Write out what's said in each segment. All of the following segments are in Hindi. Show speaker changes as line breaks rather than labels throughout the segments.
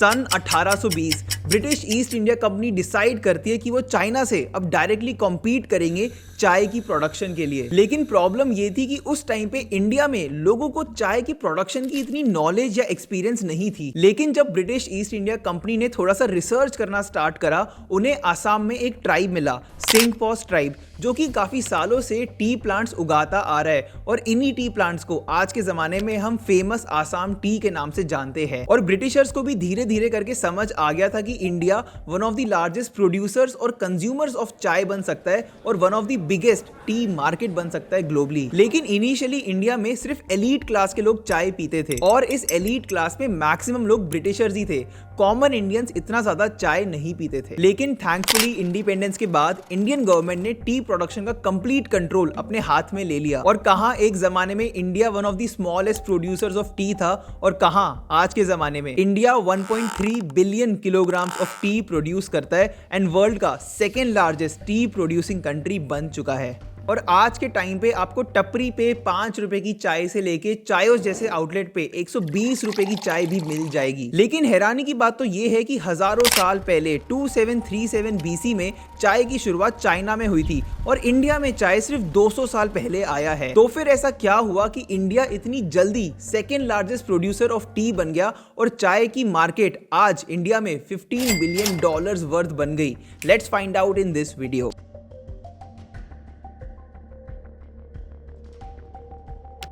सन 1820 British east India company decide करती है कि वो चाइना से अब डायरेक्टली कॉम्पीट करेंगे चाय की प्रोडक्शन के लिए। लेकिन प्रॉब्लम ये थी कि उस टाइम पे इंडिया में लोगों को चाय की प्रोडक्शन की इतनी नॉलेज या एक्सपीरियंस नहीं थी। लेकिन जब ब्रिटिश ईस्ट इंडिया कंपनी ने थोड़ा सा रिसर्च करना स्टार्ट करा, उन्हें आसाम में एक ट्राइब मिला, सिंगपॉस ट्राइब, जो कि काफी सालों से टी प्लांट्स उगाता आ रहा है और इन्हीं टी प्लांट्स को आज के जमाने में हम फेमस आसाम टी के नाम से जानते हैं। और ब्रिटिशर्स को भी धीरे धीरे करके समझ आ गया था कि India one of the largest producers और कंज्यूमर्स ऑफ चाय बन सकता है और one of the biggest T market बन सकता है ग्लोबली। लेकिन इनिशियली इंडिया में सिर्फ एलीट क्लास के लोग चाय पीते थे और इस एलीट क्लास में मैक्सिमम लोग ब्रिटिशर्स ही थे। कॉमन इंडियंस इतना ज्यादा चाय नहीं पीते थे। लेकिन थैंकफुली इंडिपेंडेंस के बाद इंडियन गवर्नमेंट ने टी प्रोडक्शन का कंप्लीट कंट्रोल अपने हाथ में ले लिया। और कहां एक जमाने में India one of the smallest producers of T था और कहां आज के जमाने में India 1.3 billion kilogram of T produce करता है एंड वर्ल्ड का second largest T producing country बन चुका है। और आज के टाइम पे आपको टपरी पे 5 रुपए की चाय से लेके चायोस जैसे आउटलेट पे 120 रुपए की चाय भी मिल जाएगी। लेकिन हैरानी की बात तो ये है कि हजारों साल पहले 2737 बीसी में चाय की शुरुआत चाइना में हुई थी और इंडिया में चाय सिर्फ 200 साल पहले आया है। तो फिर ऐसा क्या हुआ कि इंडिया इतनी जल्दी second largest producer of T बन गया और चाय की मार्केट आज इंडिया में $15 बिलियन वर्थ बन गई? Let's find out in this video.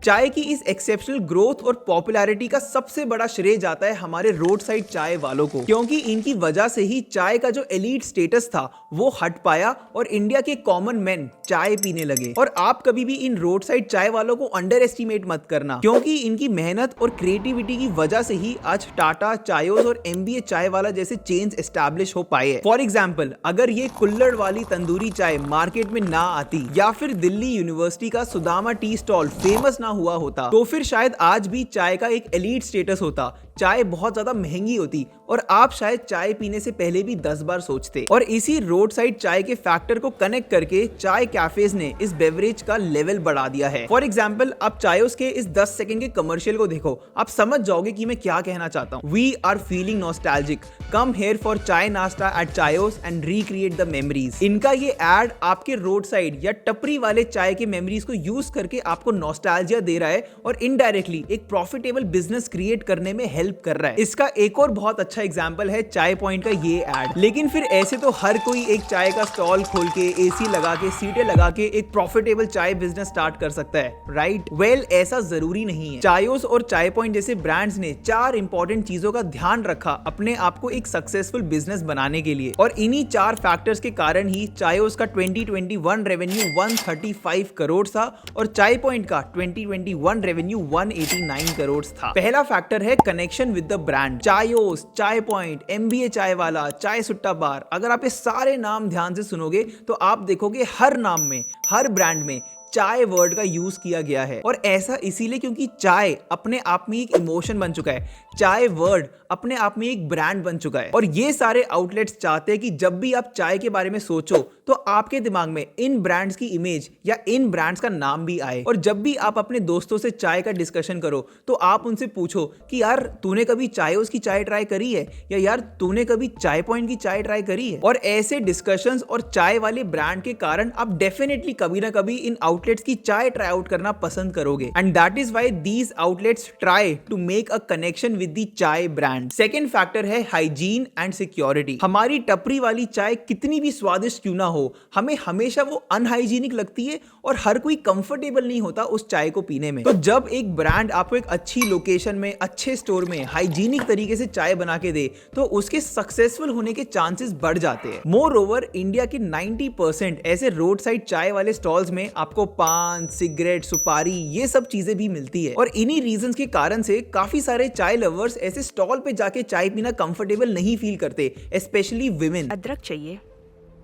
चाय की इस एक्सेप्शनल ग्रोथ और पॉपुलैरिटी का सबसे बड़ा श्रेय जाता है हमारे रोड साइड चाय वालों को, क्योंकि इनकी वजह से ही चाय का जो एलीट स्टेटस था वो हट पाया और इंडिया के कॉमन मैन चाय पीने लगे। और आप कभी भी इन रोड साइड चाय वालों को अंडर एस्टिमेट मत करना, क्योंकि इनकी मेहनत और क्रिएटिविटी की वजह से ही आज टाटा, चायोस और MBA चाय वाला जैसे चेन्स एस्टैब्लिश हो पाए हैं। फॉर एग्जाम्पल, अगर ये कुल्हड़ वाली तंदूरी चाय मार्केट में ना आती या फिर दिल्ली यूनिवर्सिटी का सुदामा टी स्टॉल फेमस ना हुआ होता, तो फिर शायद आज भी चाय का एक एलीट स्टेटस होता, चाय बहुत ज्यादा महंगी होती और आप शायद चाय पीने से पहले भी 10 बार सोचते। और इसी रोड साइड चाय के फैक्टर को कनेक्ट करके चाय कैफेज ने इस बेवरेज का लेवल बढ़ा दिया है। फॉर एग्जाम्पल, आप चायोस के इस 10 सेकंड के कमर्शियल को देखो, आप समझ जाओगे कि मैं क्या कहना चाहता हूँ। We are feeling nostalgic, come here for chai nashta at Chaayos and recreate the memories. इनका ये एड आपके रोड साइड या टपरी वाले चाय के मेमोरीज को यूज करके आपको नॉस्टैल्जिया दे रहा है और इनडायरेक्टली एक प्रॉफिटेबल बिजनेस क्रिएट करने में हेल्प कर रहा है। इसका एक और बहुत अच्छा एग्जांपल है चाय पॉइंट का ये एड। लेकिन फिर ऐसे तो हर कोई एक चाय का स्टॉल खोल के AC लगा के सीटें लगा के एक प्रॉफिटेबल चाय बिजनेस स्टार्ट कर सकता है, राइट? वेल, ऐसा जरूरी नहीं है। चायोस और चाय पॉइंट जैसे ब्रांड्स ने 4 इंपॉर्टेंट चीजों का ध्यान रखा अपने आप को एक सक्सेसफुल बिजनेस बनाने के लिए और इन्हीं 4 फैक्टर्स के कारण ही चायोस का 2021 रेवेन्यू 135 करोड़ था और चाय पॉइंट का 2021 रेवेन्यू 189 करोड़ था। पहला फैक्टर है connection with the brand. Chaayos, चाय पॉइंट, MBA चाय वाला, चाय सुट्टा बार, अगर आप ये सारे नाम ध्यान से सुनोगे तो आप देखोगे हर नाम में, हर ब्रांड में चाय वर्ड का यूज किया गया है। और ऐसा इसीलिए क्योंकि चाय अपने आप में एक इमोशन बन चुका है, चाय वर्ड अपने आप में एक ब्रांड बन चुका है। और ये सारे आउटलेट्स चाहते हैं कि जब भी आप चाय के बारे में सोचो तो आपके दिमाग में इन ब्रांड्स की इमेज या इन ब्रांड्स का नाम भी आए। और जब भी आप अपने दोस्तों से चाय का डिस्कशन करो तो आप उनसे पूछो कि यार तूने कभी चायोस की चाय ट्राई करी है या यार तूने कभी चाय पॉइंट की चाय ट्राई करी है। और ऐसे डिस्कशंस और चाय वाले ब्रांड के कारण आप डेफिनेटली कभी ना कभी इन आउटलेट्स की चाय ट्राई आउट करना पसंद करोगे। And that is why these outlets try to make a connection with the chai brand. Second factor है हाइजीन एंड सिक्योरिटी। हमारी टपरी वाली चाय कितनी भी स्वादिष्ट क्यों ना हो, हमें हमेशा वो अनहाइजीनिक लगती है और हर कोई कंफर्टेबल नहीं होता उस चाय को पीने में। तो जब एक ब्रांड आपको एक अच्छी लोकेशन में, अच्छे स्टोर में हाइजीनिक तरीके से चाय बना के दे तो उसके सक्सेसफुल होने के चांसेस बढ़ जाते हैं। मोर ओवर, इंडिया के 90% ऐसे रोड साइड चाय वाले स्टॉल्स में आपको पान, सिगरेट, सुपारी, ये सब चीजें भी मिलती है। और इन्हीं रीजंस के कारण से काफी सारे चाय लवर्स ऐसे स्टॉल पे जाके चाय पीना कंफर्टेबल नहीं फील करते, स्पेशली विमेन।
अदरक चाहिए?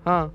हाँ।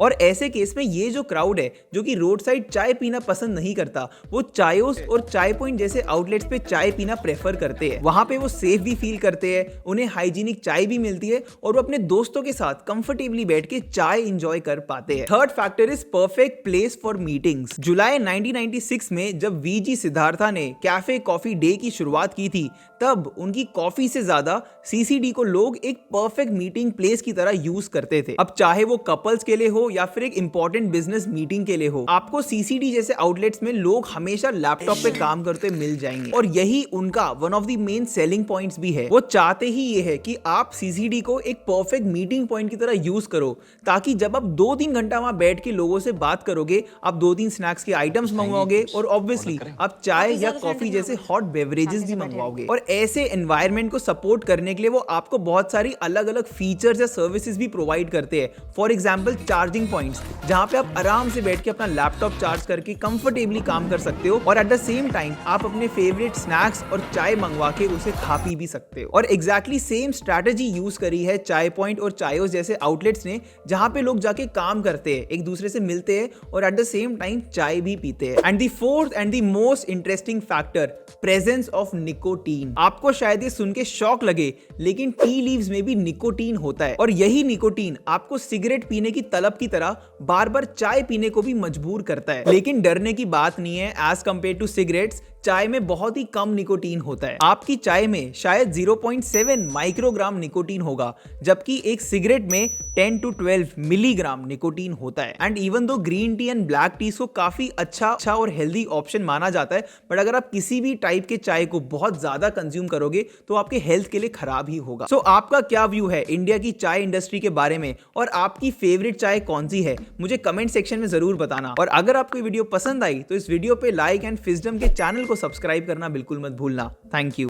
और ऐसे केस में ये जो क्राउड है जो कि रोड साइड चाय पीना पसंद नहीं करता, वो चायोस और चाय पॉइंट जैसे आउटलेट्स पे चाय पीना प्रेफर करते हैं। वहां पे वो सेफ भी फील करते हैं, उन्हें हाइजीनिक चाय भी मिलती है और वो अपने दोस्तों के साथ कंफर्टेबली बैठ के चाय एंजॉय कर पाते हैं। Third factor is perfect place for meetings. जुलाई 1996 में जब वीजी सिद्धार्था ने कैफे कॉफी डे की शुरुआत की थी, तब उनकी कॉफी से ज्यादा सीसीडी को लोग एक परफेक्ट मीटिंग प्लेस की तरह यूज करते थे। अब चाहे वो कपल्स के लिए हो या फिर एक इंपॉर्टेंट बिजनेस मीटिंग के लिए हो, आपको सीसीडी जैसे आउटलेट्स में लोग हमेशा लैपटॉप पे काम करते मिल जाएंगे और यही उनका one of the main selling points भी है। वो चाहते ही ये है कि आप सीसीडी को एक परफेक्ट मीटिंग पॉइंट की तरह यूज करो, ताकि जब आप 2-3 घंटा वहां बैठ के लोगों से बात करोगे, आप 2-3 स्नैक्स के आइटम्स मंगवाओगे और ऑब्वियसली आप चाय या कॉफी जैसे हॉट बेवरेजेस भी मंगवाओगे। और ऐसे एनवायरनमेंट को सपोर्ट करने के लिए वो आपको बहुत सारी अलग अलग फीचर्स या सर्विसेज भी प्रोवाइड करते हैं। फॉर एग्जांपल चार्जिंग पॉइंट्स, जहां पे आप आराम से बैठ के अपना लैपटॉप चार्ज करके कंफर्टेबली काम कर सकते हो और एट द सेम टाइम आप अपने फेवरेट स्नैक्स और चाय मंगवा के उसे खा पी भी सकते हो। और एग्जैक्टली सेम स्ट्रैटेजी यूज करी है चाय पॉइंट और चायोस जैसे आउटलेट्स ने, जहां पे लोग जाके काम करते हैं, एक दूसरे से मिलते हैं और एट द सेम टाइम चाय भी पीते हैं। And the fourth and the most interesting factor, presence of nicotine. आपको शायद ये सुन के शॉक लगे, लेकिन टी लीव्स में भी निकोटीन होता है और यही निकोटीन आपको सिगरेट पीने की तलब की तरह बार बार चाय पीने को भी मजबूर करता है। लेकिन डरने की बात नहीं है, एज कंपेयर टू सिगरेट्स चाय में बहुत ही कम निकोटीन होता है। आपकी चाय में शायद 0.7 माइक्रोग्राम निकोटीन होगा, जबकि एक सिगरेट में 10 to 12 मिलीग्राम निकोटीन होता है। And even though green tea and black T को काफी अच्छा और हेल्दी ऑप्शन माना जाता है, बट अगर आप किसी भी टाइप के चाय को बहुत ज्यादा कंज्यूम करोगे तो आपके हेल्थ के लिए खराब ही होगा। सो आपका क्या व्यू है इंडिया की चाय इंडस्ट्री के बारे में और आपकी फेवरेट चाय कौन सी है, मुझे कमेंट सेक्शन में जरूर बताना। और अगर आपको वीडियो पसंद आई तो इस वीडियो पे लाइक एंड फिजडम के चैनल को सब्सक्राइब करना बिल्कुल मत भूलना। Thank you.